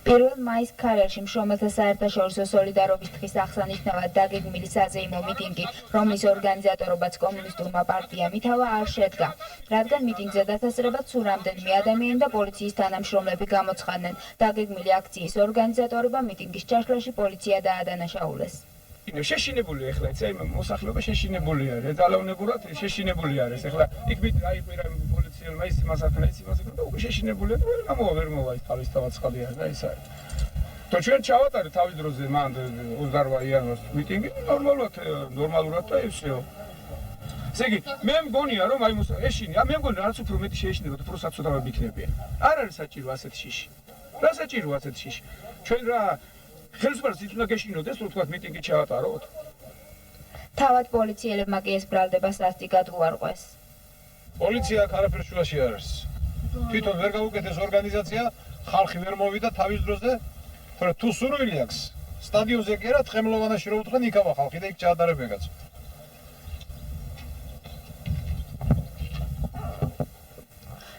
პირველ მაის ქარელში მშრომელთა საერთაშორისო სოლიდარობის დღის აღსანიშნავად დაგეგმილი საზეიმო მიტინგი, რომლის ორგანიზატორობაც კომუნისტურმა პარტიამ ითავა, არ შედგა, რადგან მიტინგზე დათასრებად სულ რამდენიმე ადამიანი და პოლიციის თანამშრომლები გამოცხადდნენ. დაგეგმილი აქციის ორგანიზატორობა მიტინგის ჩაშლაში პოლიცია დაადანაშაულეს. შეშინებული ახლა ეს მოსახლეობა შეშინებული არის, ეზალოვნებურად შეშინებული არის. ახლა იქ აიყვირა პოლიციელმა ის მასახლა და უკვე შეშინებულია და ვერ მოვა ის თავისთავად ხალხი არის და ის არის. То ჩვენ ჩავატარეთ თავის დროზე მან 28 იანვარს მიტინგი ნორმალურად და ისეო. ესე იგი, მე მგონია რომ აი ეშინი, მე მგონია რაც უფრო მეტი შეეშინებოდა, უფრო საწოდავები იქნებიან. არ არის საჭირო ასეთ შიში. რა საჭირო ასეთ შიში? ჩვენ რა ხელისუფლებას იწუნა გეშინოდეს, რომ თქვა მიტინგი ჩავატაროთ. თავად პოლიციელებმა კი ეს ბრალდება სასტიკად უარყვეს. პოლიცია არაფერს შუაში არ არის. თვითონ ვერ გაუკეთეს ორგანიზაცია, ხალხი ვერ მოვიდა თავის დროზე. თუ სურვილი აქვს, სტადიონზე კი არა, თხემლოვანაში რო უთხრენ, იქავა ხალხი და იქ ჩაატარებენ კაცო.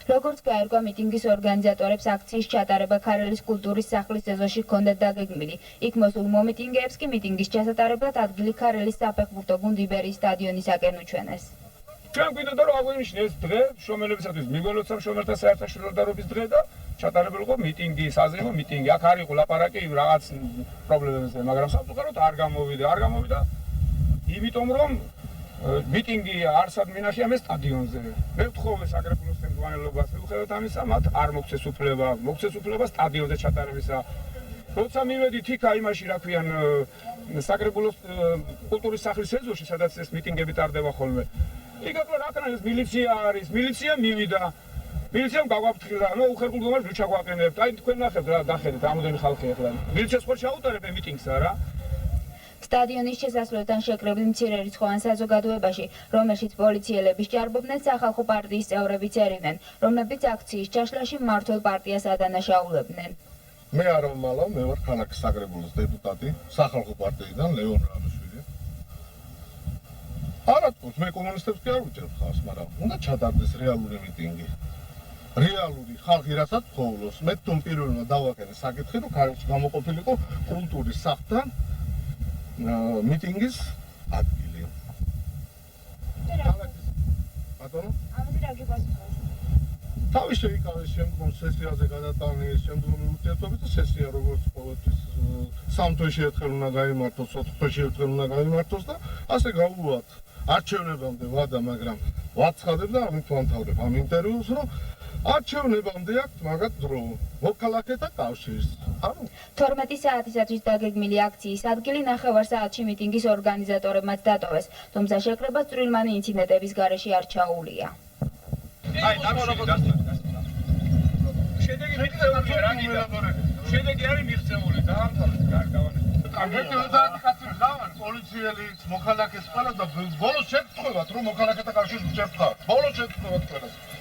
როგორც გაერკვა მიტინგის ორგანიზატორებს, აქციის ჩატარება ქარელის კულტურის სახლის ეზოში ჰქონდათ დაგეგმილი. იქ მოსულ მომიტინგეებს კი მიტინგის ჩასატარებლად ადგილი ქარელის საფეხბურთო გუნდ იბერიის სტადიონისაკენ უჩვენეს. ჩვენ გვინდოდა რომ აღვნიშნე ეს დღე შრომელებისათვის მიგველოცა შრომელთა საერთაშორისო დღე და ჩატარებულიყო მიტინგი, საზეიმო მიტინგი. აქ არ იყო ლაპარაკი რაღაც პრობლემებზე, მაგრამ სამწუხაროდ არ გამოვიდა. იმიტომ რომ მიტინგი არსად მინაშია მე სტადიონზე. მე ვთხოვე საკრებულოს ხელმძღვანელობას, მიუხედავად ამისა, მათ არ მოგცეს უფლება სტადიონზე ჩატარებისა. როცა მივედით იქ იმაში, რა ქვიან, საკრებულოს კულტურის სახლის ეზოში, სადაც ეს მიტინგები ტარდება ხოლმე. იქ ახლა რა ქნა ეს მილიცია არის, მილიცია მივიდა. მილიციამ გაგვაფრთხილა, უხერხულდომას ვერ ჩაგვაყენებთ. აი თქვენ ნახეთ რა დახედეთ, ამოდენი ხალხი ახლა. მილიციას ხო ჩაუტარებენ მიტინგსა რა. სტადიონის შესასვლელთან შეკრებილ მცირერიცხოვან საზოგადოებაში, რომელშიც პოლიციელები ჭარბობდნენ, სახალხო პარტიის წევრებიც ერიდნენ, რომლებიც აქციის ჩაშლაში მმართველ პარტიას ადანაშაულებდნენ. მე არ ვმალავ, მე ვარ ქალაქის საკრებულოს დეპუტატი, სახალხო პარტიიდან ლეონ რამაშვილი. არა თქო, მე კომუნისტებს კი არ ვუჭერთ ხავს, მაგრამ უნდა ჩატარდეს რეალური მიტინგი. რეალური ხალხი რასაც თხოვლოს. მე თვითონ პირველმა დავაკერე საკითხი, რომ ქართლში გამოყოფილიყო კულტურის სახლთან მიტინგის ადგილი. ბატონო? ამაზე რა გიპასუხოთ? თავის შეიკავეს შემდგომ სესიაზე გადატანილი შემდგომი ურთიერთობები და სესია როგორც ყოველთვის სამთვეში ერთხელ უნდა გაიმართოს, 4 თვეში ერთხელ უნდა გაიმართოს და ასე გავუვათ. არჩევნებამდე ვადა, მაგრამ ვაცხადებ და ამით ვამთავრებ ამ ინტერვიუს, რომ არჩევნებამდე აქვს მაგათ დრო. მოქალაქეთა კავშირს. 12 საათისათვის დაგეგმილი აქციის ადგილი 9 საათში მიტინგის ორგანიზატორებმაც დატოვეს, თუმცა შეკრება წვრილმანი ინციდენტების გარეშე არ ჩაუვლია. აი, შედეგი მიღწეულია რა გიდა. შედეგი არის მიღწეული, დაამთავრეთ, პოლიციელის მოქალაქეს ყველა და ბოლოს შეგწყვეტ რომ მოქალაქეთა კავშირს შეფხავთ. ბოლოს შეგწყვეტ ყველას.